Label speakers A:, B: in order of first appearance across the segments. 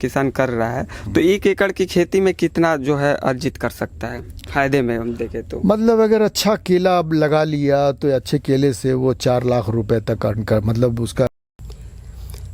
A: किसान कर रहा है, तो 1 एकड़ की खेती में कितना जो है अर्जित कर सकता है फायदे में हम देखें तो?
B: मतलब अगर अच्छा केला अब लगा लिया तो अच्छे केले से वो 4 लाख रुपए तक अर्न कर, मतलब उसका।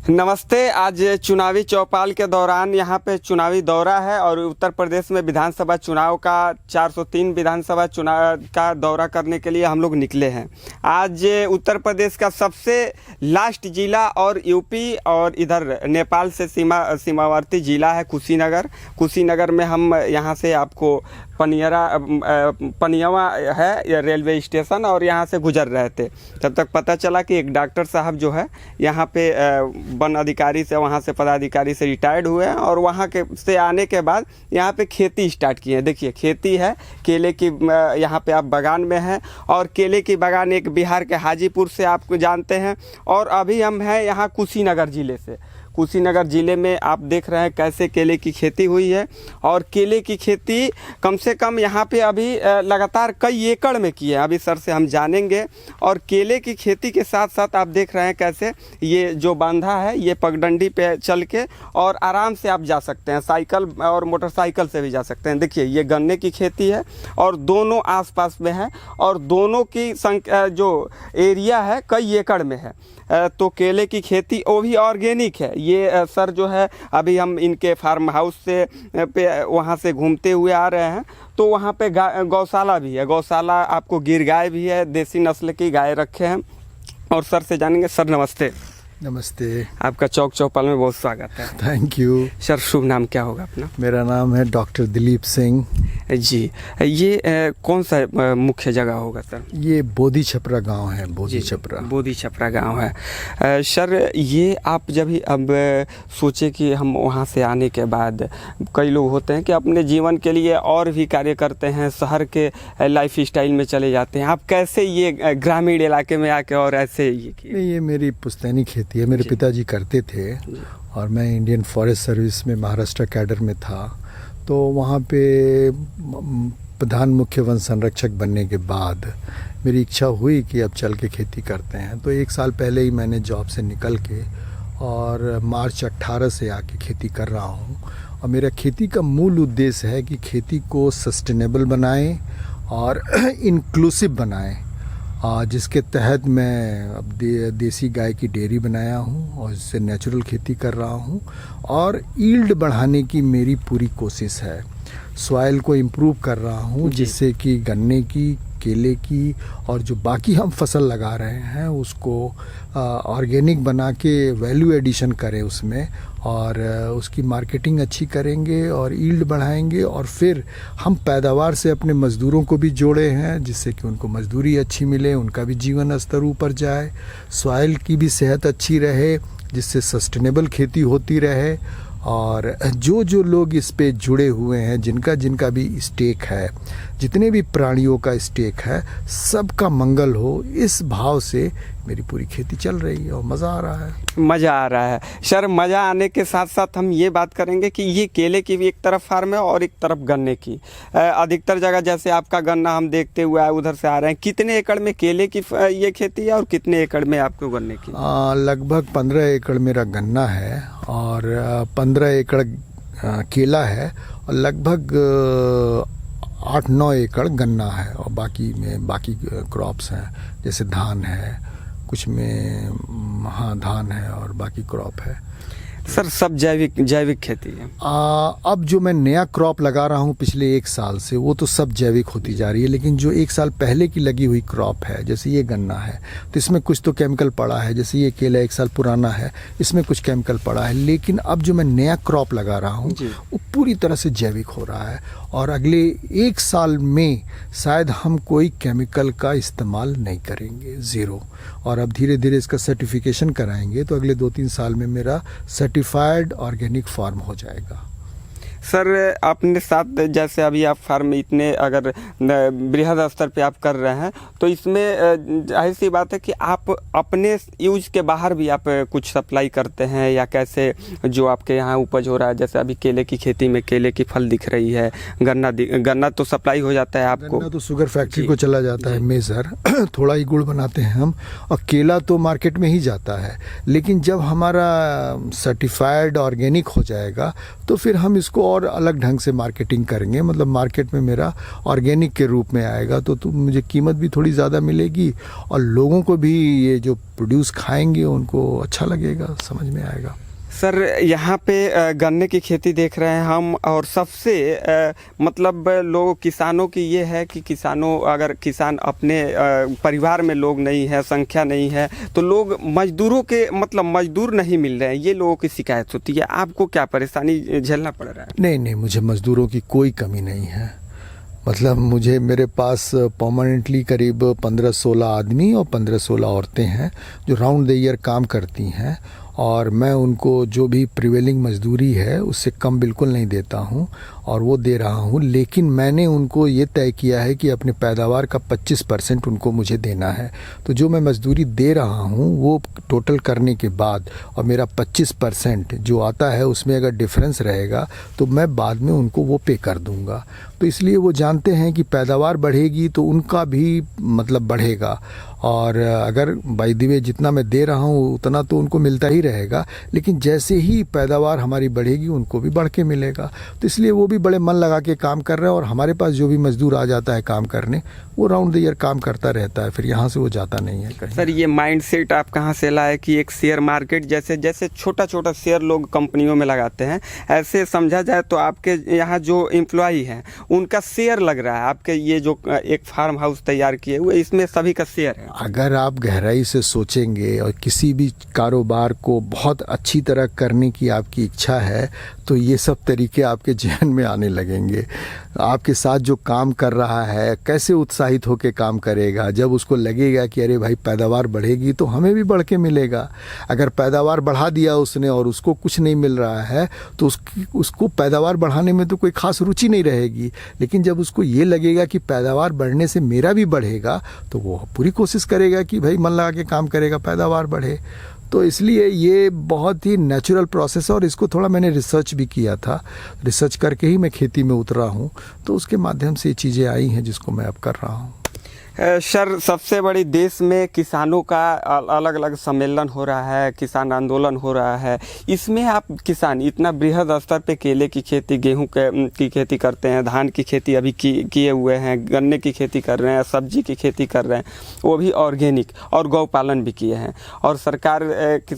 A: नमस्ते। आज चुनावी चौपाल के दौरान यहाँ पे चुनावी दौरा है और उत्तर प्रदेश में विधानसभा चुनाव का 403 विधानसभा चुनाव का दौरा करने के लिए हम लोग निकले हैं। आज उत्तर प्रदेश का सबसे लास्ट जिला और यूपी और इधर नेपाल से सीमावर्ती जिला है कुशीनगर। कुशीनगर में हम यहाँ से आपको पनियावा है रेलवे स्टेशन और यहाँ से गुजर रहे थे, तब तक पता चला कि एक डॉक्टर साहब जो है यहाँ पे वन अधिकारी से, वहाँ से पदाधिकारी से रिटायर्ड हुए हैं और वहाँ के से आने के बाद यहाँ पे खेती स्टार्ट की है। देखिए केले है, केले की यहाँ पे आप बागान में हैं और केले की बागान एक बिहार के हाजीपुर से आप जानते हैं। और अभी हम हैं यहाँ कुशीनगर ज़िले से। कुशीनगर ज़िले में आप देख रहे हैं कैसे केले की खेती हुई है और केले की खेती कम से कम यहाँ पे अभी लगातार कई एकड़ में की है। अभी सर से हम जानेंगे। और केले की खेती के साथ साथ आप देख रहे हैं कैसे ये जो बांधा है ये पगडंडी पे चल के और आराम से आप जा सकते हैं, साइकिल और मोटरसाइकिल से भी जा सकते हैं। देखिए ये गन्ने की खेती है और दोनों आसपास में है और दोनों की जो एरिया है कई एकड़ में है। तो केले की खेती वो भी ऑर्गेनिक है। ये सर जो है अभी हम इनके फार्म हाउस से पे वहाँ से घूमते हुए आ रहे हैं, तो वहाँ पे गौशाला भी है। गौशाला आपको गिर गाय भी है, देसी नस्ल की गाय रखे हैं। और सर से जानेंगे। सर नमस्ते।
B: नमस्ते।
A: आपका चौक चौपाल में बहुत स्वागत है।
B: Thank you
A: sir. शुभ नाम क्या होगा अपना?
B: मेरा नाम है डॉक्टर दिलीप सिंह
A: जी। ये कौन सा मुख्य जगह होगा सर?
B: ये बोधी छपरा गांव है। बोधी छपरा
A: गांव है। सर ये आप जब ही अब सोचे कि हम वहाँ से आने के बाद, कई लोग होते हैं कि अपने जीवन के लिए और भी कार्य करते हैं, शहर के लाइफ स्टाइल में चले जाते हैं, आप कैसे ये ग्रामीण इलाके में आके और ऐसे ये किए?
B: ये मेरी पुश्तैनी खेती है। मेरे पिताजी करते थे और मैं इंडियन फॉरेस्ट सर्विस में महाराष्ट्र कैडर में था। तो वहाँ पे प्रधान मुख्य वन संरक्षक बनने के बाद मेरी इच्छा हुई कि अब चल के खेती करते हैं। तो 1 साल पहले ही मैंने जॉब से निकल के और मार्च 18 से आके खेती कर रहा हूँ। और मेरा खेती का मूल उद्देश्य है कि खेती को सस्टेनेबल बनाएं और इंक्लूसिव बनाएं, जिसके तहत मैं अब देसी गाय की डेयरी बनाया हूँ और इससे नेचुरल खेती कर रहा हूँ। और यील्ड बढ़ाने की मेरी पूरी कोशिश है। सॉइल को इम्प्रूव कर रहा हूँ जिससे कि गन्ने की, केले की और जो बाकी हम फसल लगा रहे हैं उसको ऑर्गेनिक बना के वैल्यू एडिशन करें उसमें, और उसकी मार्केटिंग अच्छी करेंगे और यील्ड बढ़ाएंगे। और फिर हम पैदावार से अपने मज़दूरों को भी जोड़े हैं जिससे कि उनको मज़दूरी अच्छी मिले, उनका भी जीवन स्तर ऊपर जाए, सॉइल की भी सेहत अच्छी रहे जिससे सस्टेनेबल खेती होती रहे। और जो लोग इस पे जुड़े हुए हैं, जिनका भी स्टेक है, जितने भी प्राणियों का स्टेक है, सबका मंगल हो, इस भाव से मेरी पूरी खेती चल रही है और मज़ा आ रहा है।
A: मज़ा आ रहा है। सर मज़ा आने के साथ साथ हम ये बात करेंगे कि ये केले की भी एक तरफ फार्म है और एक तरफ गन्ने की। अधिकतर जगह जैसे आपका गन्ना हम देखते हुए आए, उधर से आ रहे हैं, कितने एकड़ में केले की ये खेती है और कितने एकड़ में आपको गन्ने की?
B: लगभग 15 एकड़ मेरा गन्ना है और 15 एकड़ केला है और लगभग 8-9 एकड़ गन्ना है। और बाकी क्रॉप्स हैं, जैसे धान है, कुछ में धान है और बाकी क्रॉप है।
A: सर सब जैविक खेती है।
B: अब जो मैं नया क्रॉप लगा रहा हूँ पिछले 1 साल से, वो तो सब जैविक होती जा रही है। लेकिन जो 1 साल पहले की लगी हुई क्रॉप है, जैसे ये गन्ना है, तो इसमें कुछ तो केमिकल पड़ा है। जैसे ये केला 1 साल पुराना है, इसमें कुछ केमिकल पड़ा है। लेकिन अब जो मैं नया क्रॉप लगा रहा हूँ वो पूरी तरह से जैविक हो रहा है और अगले 1 साल में शायद हम कोई केमिकल का इस्तेमाल नहीं करेंगे, ज़ीरो। और अब धीरे धीरे इसका सर्टिफिकेशन कराएंगे तो अगले 2-3 साल में मेरा सर्टिफाइड ऑर्गेनिक फार्म हो जाएगा।
A: सर अपने साथ जैसे अभी आप फार्म इतने अगर बृहद स्तर पे आप कर रहे हैं तो इसमें जाहिर सी बात है कि आप अपने यूज के बाहर भी आप कुछ सप्लाई करते हैं या कैसे, जो आपके यहाँ उपज हो रहा है जैसे अभी केले की खेती में केले की फल दिख रही है, गन्ना तो सप्लाई हो जाता है आपको?
B: गन्ना तो शुगर फैक्ट्री को चला जाता है मेजर, थोड़ा ही गुड़ बनाते हैं हम, और केला तो मार्केट में ही जाता है। लेकिन जब हमारा सर्टिफाइड ऑर्गेनिक हो जाएगा तो फिर हम इसको और अलग ढंग से मार्केटिंग करेंगे, मतलब मार्केट में मेरा ऑर्गेनिक के रूप में आएगा तो मुझे कीमत भी थोड़ी ज़्यादा मिलेगी और लोगों को भी ये जो प्रोड्यूस खाएंगे उनको अच्छा लगेगा, समझ में आएगा।
A: सर यहाँ पे गन्ने की खेती देख रहे हैं हम, और सबसे मतलब लोग किसानों की ये है कि अगर किसान अपने परिवार में लोग नहीं है, संख्या नहीं है, तो लोग मजदूरों के मतलब मजदूर नहीं मिल रहे हैं, ये लोगों की शिकायत होती है। आपको क्या परेशानी झेलना पड़ रहा है?
B: नहीं, मुझे मजदूरों की कोई कमी नहीं है। मतलब मेरे पास परमानेंटली करीब 15-16 आदमी और 15-16 औरतें हैं जो राउंड द ईयर काम करती हैं, और मैं उनको जो भी प्रिवेलिंग मजदूरी है उससे कम बिल्कुल नहीं देता हूं और वो दे रहा हूं। लेकिन मैंने उनको ये तय किया है कि अपने पैदावार का 25% उनको मुझे देना है। तो जो मैं मजदूरी दे रहा हूं वो टोटल करने के बाद और मेरा 25% जो आता है उसमें अगर डिफरेंस रहेगा तो मैं बाद में उनको वो पे कर दूंगा। तो इसलिए वो जानते हैं कि पैदावार बढ़ेगी तो उनका भी मतलब बढ़ेगा, और अगर बाय द वे जितना मैं दे रहा हूँ उतना तो उनको मिलता ही रहेगा, लेकिन जैसे ही पैदावार हमारी बढ़ेगी उनको भी बढ़ के मिलेगा। तो इसलिए वो भी बड़े मन लगा के काम कर रहे हैं, और हमारे पास जो भी मजदूर आ जाता है काम करने वो राउंड द ईयर काम करता रहता है, फिर यहाँ से वो जाता नहीं है कहीं।
A: सर ये माइंडसेट आप कहाँ से लाए कि एक शेयर मार्केट जैसे छोटा छोटा शेयर लोग कंपनियों में लगाते हैं, ऐसे समझा जाए तो आपके यहाँ जो एम्प्लॉई हैं उनका शेयर लग रहा है, आपके ये जो एक फार्म हाउस तैयार किए हुए इसमें सभी का शेयर है?
B: अगर आप गहराई से सोचेंगे और किसी भी कारोबार को बहुत अच्छी तरह करने की आपकी इच्छा है तो ये सब तरीके आपके जहन में आने लगेंगे। आपके साथ जो काम कर रहा है कैसे उत्साहित होकर काम करेगा, जब उसको लगेगा कि अरे भाई पैदावार बढ़ेगी तो हमें भी बढ़ के मिलेगा। अगर पैदावार बढ़ा दिया उसने और उसको कुछ नहीं मिल रहा है तो उसको पैदावार बढ़ाने में तो कोई खास रुचि नहीं रहेगी, लेकिन जब उसको ये लगेगा कि पैदावार बढ़ने से मेरा भी बढ़ेगा तो वो पूरी कोशिश करेगा कि भाई मन लगा के काम करेगा, पैदावार बढ़े। तो इसलिए ये बहुत ही नेचुरल प्रोसेस है, और इसको थोड़ा मैंने रिसर्च भी किया था, रिसर्च करके ही मैं खेती में उतरा हूँ, तो उसके माध्यम से ये चीज़ें आई हैं जिसको मैं अब कर रहा हूँ।
A: सर सबसे बड़ी देश में किसानों का अलग अलग सम्मेलन हो रहा है, किसान आंदोलन हो रहा है, इसमें आप किसान इतना बृहद स्तर पे केले की खेती, गेहूं की खेती करते हैं, धान की खेती अभी किए हुए हैं, गन्ने की खेती कर रहे हैं, सब्जी की खेती कर रहे हैं, वो भी ऑर्गेनिक, और गौ पालन भी किए हैं, और सरकार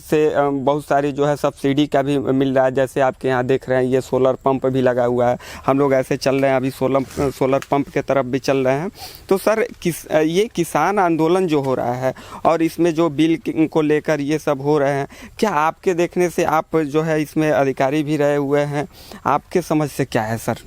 A: से बहुत सारी जो है सब्सिडी का भी मिल रहा है। जैसे आपके यहाँ देख रहे हैं ये सोलर पंप भी लगा हुआ है, हम लोग ऐसे चल रहे हैं अभी सोलर पंप के तरफ भी चल रहे हैं। तो सर ये किसान आंदोलन जो हो रहा है और इसमें जो बिल को लेकर ये सब हो रहे हैं, क्या आपके देखने से, आप जो है इसमें अधिकारी भी रहे हुए हैं, आपके समझ से क्या है सर?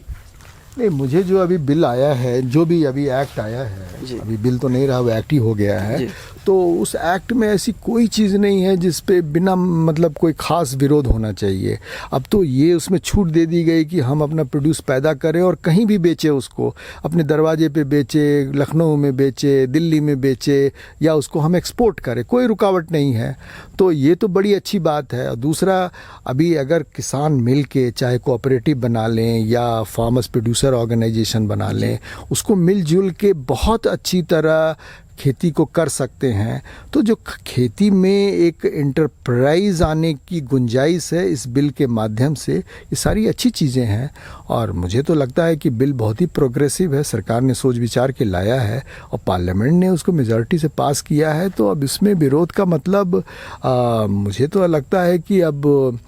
B: नहीं, मुझे जो अभी बिल आया है, जो भी अभी एक्ट आया है, अभी बिल तो नहीं रहा, वो एक्ट ही हो गया है, तो उस एक्ट में ऐसी कोई चीज़ नहीं है जिस पे बिना मतलब कोई ख़ास विरोध होना चाहिए। अब तो ये उसमें छूट दे दी गई कि हम अपना प्रोड्यूस पैदा करें और कहीं भी बेचें, उसको अपने दरवाजे पे बेचे, लखनऊ में बेचे, दिल्ली में बेचे, या उसको हम एक्सपोर्ट करें, कोई रुकावट नहीं है। तो ये तो बड़ी अच्छी बात है। और दूसरा, अभी अगर किसान मिल के चाहे कोऑपरेटिव बना लें या फार्मर्स प्रोड्यूसर ऑर्गेनाइजेशन बना लें, उसको मिलजुल के बहुत अच्छी तरह खेती को कर सकते हैं, तो जो खेती में एक एंटरप्राइज आने की गुंजाइश है इस बिल के माध्यम से, ये सारी अच्छी चीज़ें हैं। और मुझे तो लगता है कि बिल बहुत ही प्रोग्रेसिव है, सरकार ने सोच विचार के लाया है और पार्लियामेंट ने उसको मेजॉरिटी से पास किया है। तो अब इसमें विरोध का मतलब मुझे तो लगता है कि अब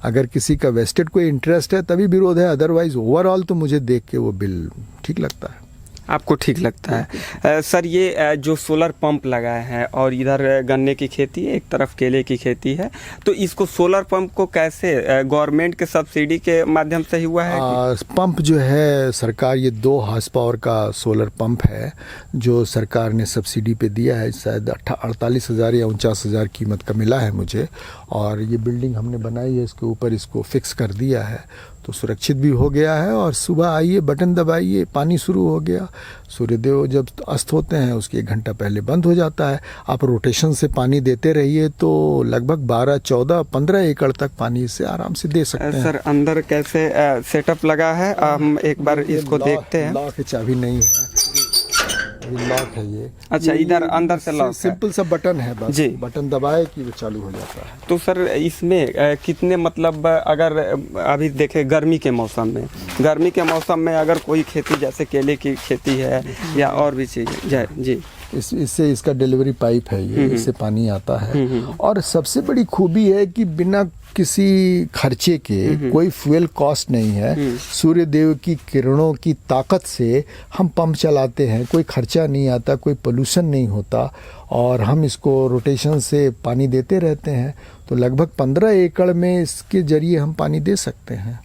B: अगर किसी का वेस्टेड कोई इंटरेस्ट है तभी विरोध है, अदरवाइज ओवरऑल तो मुझे देख के वो बिल ठीक लगता है।
A: आपको ठीक लगता है? सर ये जो सोलर पंप लगाए हैं और इधर गन्ने की खेती है, एक तरफ केले की खेती है, तो इसको सोलर पंप को कैसे गवर्नमेंट के सब्सिडी के माध्यम से ही हुआ है?
B: पंप जो है सरकार, ये 2 हॉर्स पावर का सोलर पंप है जो सरकार ने सब्सिडी पे दिया है, शायद 48,000 या 49,000 कीमत का मिला है मुझे, और ये बिल्डिंग हमने बनाई है, इसके ऊपर इसको फिक्स कर दिया है। तो सुरक्षित भी हो गया है। और सुबह आइए, बटन दबाइए, पानी शुरू हो गया। सूर्यदेव जब अस्त होते हैं उसके 1 घंटा पहले बंद हो जाता है। आप रोटेशन से पानी देते रहिए तो लगभग 12, 14, 15 एकड़ तक पानी से आराम से दे सकते हैं।
A: सर अंदर कैसे सेटअप लगा है, हम एक बार इसको देखते हैं।
B: लॉक की चाबी नहीं है, लॉक है ये।
A: अच्छा, इधर अंदर से लॉक है।
B: सिंपल सा बटन है, बस
A: जी।
B: बटन दबाए कि वो चालू हो जाता है।
A: तो सर इसमें कितने मतलब अगर अभी देखें गर्मी के मौसम में अगर कोई खेती जैसे केले की खेती है या और भी चीज़ जी,
B: इससे इसका डिलीवरी पाइप है ये, इससे पानी आता है। और सबसे बड़ी खूबी है कि बिना किसी खर्चे के, कोई फ्यूल कॉस्ट नहीं है। सूर्य देव की किरणों की ताकत से हम पंप चलाते हैं, कोई खर्चा नहीं आता, कोई पोल्यूशन नहीं होता, और हम इसको रोटेशन से पानी देते रहते हैं। तो लगभग 15 एकड़ में इसके जरिए हम पानी दे सकते हैं।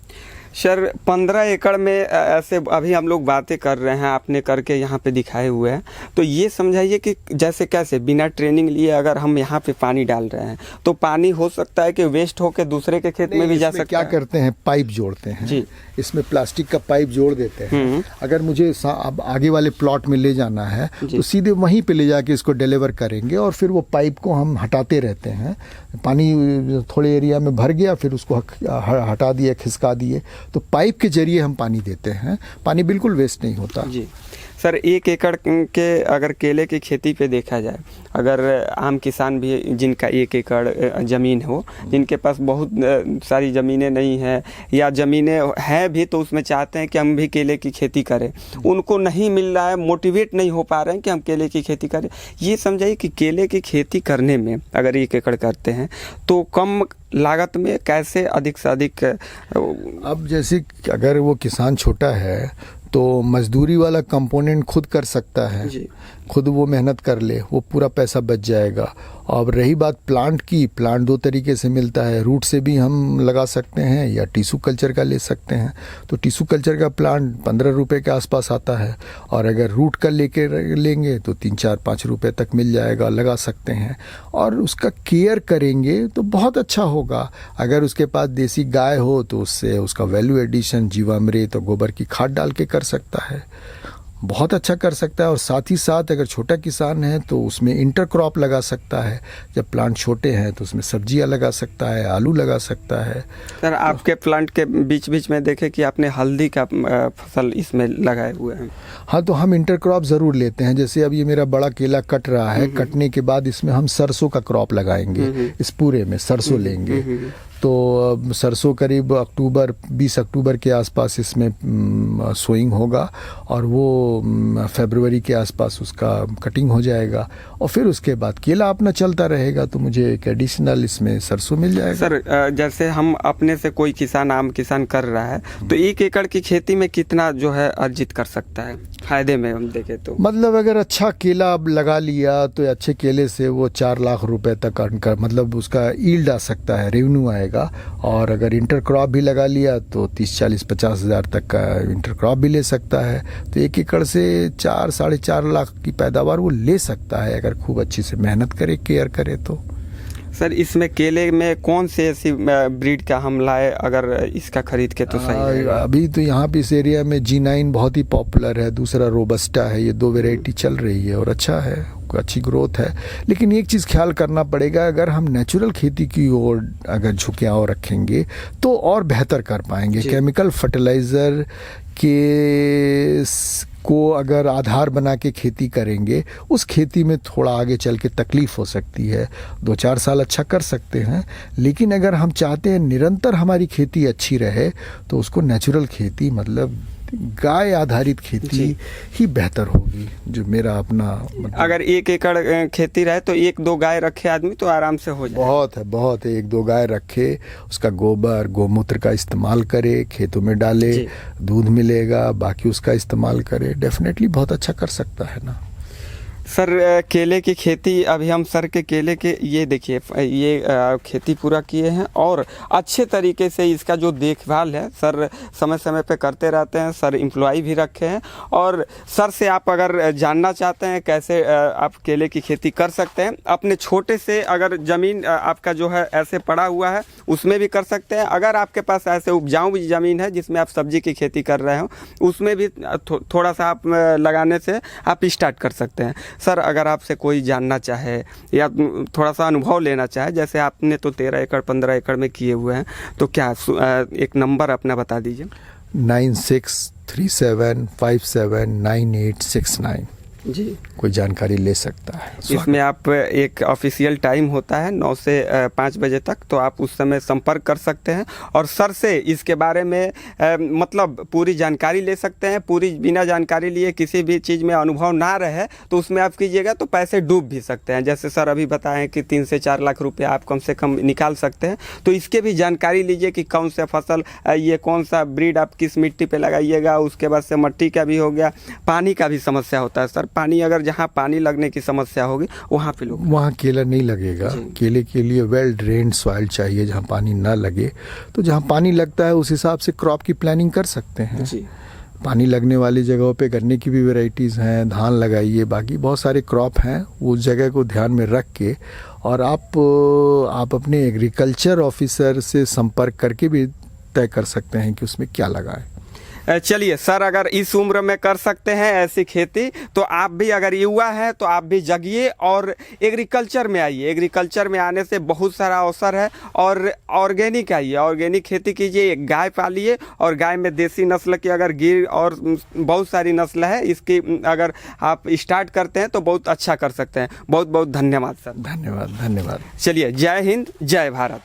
A: सर 15 एकड़ में ऐसे अभी हम लोग बातें कर रहे हैं, आपने करके यहाँ पे दिखाए हुए हैं। तो ये समझाइए कि जैसे कैसे बिना ट्रेनिंग लिए अगर हम यहाँ पे पानी डाल रहे हैं तो पानी हो सकता है कि वेस्ट होकर दूसरे के खेत में भी जा सकता
B: क्या
A: है?
B: करते हैं, पाइप जोड़ते हैं जी। इसमें प्लास्टिक का पाइप जोड़ देते हैं। अगर मुझे अब आगे वाले प्लॉट में ले जाना है तो सीधे वहीं पे ले जाके इसको डिलीवर करेंगे, और फिर वो पाइप को हम हटाते रहते हैं। पानी थोड़े एरिया में भर गया, फिर उसको हटा दिए, खिसका दिए, तो पाइप के जरिए हम पानी देते हैं। पानी बिल्कुल वेस्ट नहीं होता
A: जी। सर 1 एकड़ के अगर केले की खेती पे देखा जाए, अगर आम किसान भी जिनका 1 एकड़ ज़मीन हो, जिनके पास बहुत सारी ज़मीनें नहीं हैं या ज़मीनें हैं भी तो उसमें चाहते हैं कि हम भी केले की खेती करें, उनको नहीं मिल रहा है, मोटिवेट नहीं हो पा रहे हैं कि हम केले की खेती करें। ये समझाइए कि केले की खेती करने में अगर 1 एकड़ करते हैं तो कम लागत में कैसे अधिक से अधिक।
B: अब जैसे अगर वो किसान छोटा है तो मजदूरी वाला कंपोनेंट खुद कर सकता है
A: जी।
B: खुद वो मेहनत कर ले, वो पूरा पैसा बच जाएगा। और रही बात प्लांट की, प्लांट 2 तरीके से मिलता है, रूट से भी हम लगा सकते हैं या टिश्यू कल्चर का ले सकते हैं। तो टिश्यू कल्चर का प्लांट 15 रुपये के आसपास आता है, और अगर रूट का लेंगे तो 3, 4, 5 रुपये तक मिल जाएगा, लगा सकते हैं। और उसका केयर करेंगे तो बहुत अच्छा होगा। अगर उसके पास देसी गाय हो तो उससे उसका वैल्यू एडिशन जीवामृत और गोबर की खाद डाल के कर सकता है, बहुत अच्छा कर सकता है। और साथ ही साथ अगर छोटा किसान है तो उसमें इंटरक्रॉप लगा सकता है। जब प्लांट छोटे हैं तो उसमें सब्जियां लगा सकता है, आलू लगा सकता है।
A: सर आपके प्लांट के बीच बीच में देखे कि आपने हल्दी का फसल इसमें लगाए हुए हैं।
B: हाँ, तो हम इंटरक्रॉप ज़रूर लेते हैं। जैसे अब ये मेरा बड़ा केला कट रहा है, कटने के बाद इसमें हम सरसों का क्रॉप लगाएंगे। इस पूरे में सरसों लेंगे। तो सरसों करीब 20 अक्टूबर के आसपास इसमें सोइंग होगा, और वो फरवरी के आसपास उसका कटिंग हो जाएगा, और फिर उसके बाद केला अपना चलता रहेगा। तो मुझे एक एडिशनल इसमें सरसों मिल जाएगा।
A: सर जैसे हम अपने से कोई किसान आम किसान कर रहा है तो 1 एकड़ की खेती में कितना जो है अर्जित कर सकता है फायदे में हम देखें तो?
B: मतलब अगर अच्छा केला अब लगा लिया तो अच्छे केले से वो 4 लाख रुपए तक अर्न कर, मतलब उसका ईल्ड आ सकता है, रेवेन्यू आएगा। और अगर इंटरक्रॉप भी लगा लिया तो 30, 40, 50 हज़ार तक का इंटरक्रॉप भी ले सकता है। तो 1 एकड़ से 4, 4.5 लाख की पैदावार वो ले सकता है अगर खूब अच्छी से मेहनत करे, केयर करे तो।
A: सर इसमें केले में कौन से ऐसी ब्रीड का हम लाए अगर इसका खरीद के तो सही रहेगा?
B: अभी तो यहाँ पे इस एरिया में G9 बहुत ही पॉपुलर है, दूसरा रोबस्टा है, ये 2 वैरायटी चल रही है और अच्छा है, अच्छी ग्रोथ है। लेकिन एक चीज़ ख्याल करना पड़ेगा, अगर हम नेचुरल खेती की ओर अगर झुकाव रखेंगे तो और बेहतर कर पाएंगे। केमिकल फर्टिलाइज़र को अगर आधार बना के खेती करेंगे, उस खेती में थोड़ा आगे चल के तकलीफ हो सकती है। 2-4 साल अच्छा कर सकते हैं, लेकिन अगर हम चाहते हैं निरंतर हमारी खेती अच्छी रहे तो उसको नेचुरल खेती, मतलब गाय आधारित खेती ही बेहतर होगी। जो मेरा अपना
A: अगर 1 एकड़ खेती रहे तो 1-2 गाय रखे आदमी तो आराम से हो जाए।
B: बहुत है 1-2 गाय रखे, उसका गोबर गोमूत्र का इस्तेमाल करे, खेतों में डाले, दूध मिलेगा, बाकी उसका इस्तेमाल करे, डेफिनेटली बहुत अच्छा कर सकता है ना।
A: सर केले की खेती अभी हम सर के केले के ये देखिए ये खेती पूरा किए हैं और अच्छे तरीके से इसका जो देखभाल है सर समय समय पे करते रहते हैं। सर एम्प्लॉय भी रखे हैं और सर से आप अगर जानना चाहते हैं कैसे आप केले की खेती कर सकते हैं, अपने छोटे से अगर ज़मीन आपका जो है ऐसे पड़ा हुआ है उसमें भी कर सकते हैं। अगर आपके पास ऐसे उपजाऊ भी ज़मीन है जिसमें आप सब्जी की खेती कर रहे हो उसमें भी थोड़ा सा आप लगाने से आप स्टार्ट कर सकते हैं। सर अगर आपसे कोई जानना चाहे या थोड़ा सा अनुभव लेना चाहे, जैसे आपने तो 13 एकड़ 15 एकड़ में किए हुए हैं, तो क्या एक नंबर अपना बता दीजिए।
B: 9637579869
A: जी,
B: कोई जानकारी ले सकता है।
A: इसमें आप एक ऑफिशियल टाइम होता है 9 से 5 बजे तक, तो आप उस समय संपर्क कर सकते हैं और सर से इसके बारे में मतलब पूरी जानकारी ले सकते हैं। पूरी बिना जानकारी लिए किसी भी चीज़ में अनुभव ना रहे तो उसमें आप कीजिएगा तो पैसे डूब भी सकते हैं। जैसे सर अभी बताएं कि 3 से 4 लाख रुपया आप कम से कम निकाल सकते हैं, तो इसके भी जानकारी लीजिए कि कौन सा फसल, ये कौन सा ब्रीड आप किस मिट्टी पे लगाइएगा। उसके बाद से मिट्टी का भी हो गया, पानी का भी समस्या होता है सर। पानी अगर जहाँ पानी लगने की समस्या होगी वहाँ पे लोग
B: वहाँ केला नहीं लगेगा। केले के लिए वेल ड्रेन्ड सॉइल चाहिए जहाँ पानी ना लगे। तो जहाँ पानी लगता है उस हिसाब से क्रॉप की प्लानिंग कर सकते हैं
A: जी।
B: पानी लगने वाली जगहों पे गन्ने की भी वैरायटीज़ हैं, धान लगाइए, बाकी बहुत सारे क्रॉप हैं। उस जगह को ध्यान में रख के और आप अपने एग्रीकल्चर ऑफिसर से संपर्क करके भी तय कर सकते हैं कि उसमें क्या लगाएं।
A: चलिए सर, अगर इस उम्र में कर सकते हैं ऐसी खेती तो आप भी, अगर युवा है तो आप भी जगिए और एग्रीकल्चर में आइए। एग्रीकल्चर में आने से बहुत सारा अवसर है और ऑर्गेनिक आइए, ऑर्गेनिक खेती कीजिए, एक गाय पालिए और गाय में देसी नस्ल की अगर गिर और बहुत सारी नस्ल है, इसकी अगर आप स्टार्ट करते हैं तो बहुत अच्छा कर सकते हैं। बहुत बहुत धन्यवाद सर।
B: धन्यवाद।
A: चलिए, जय हिंद, जय भारत।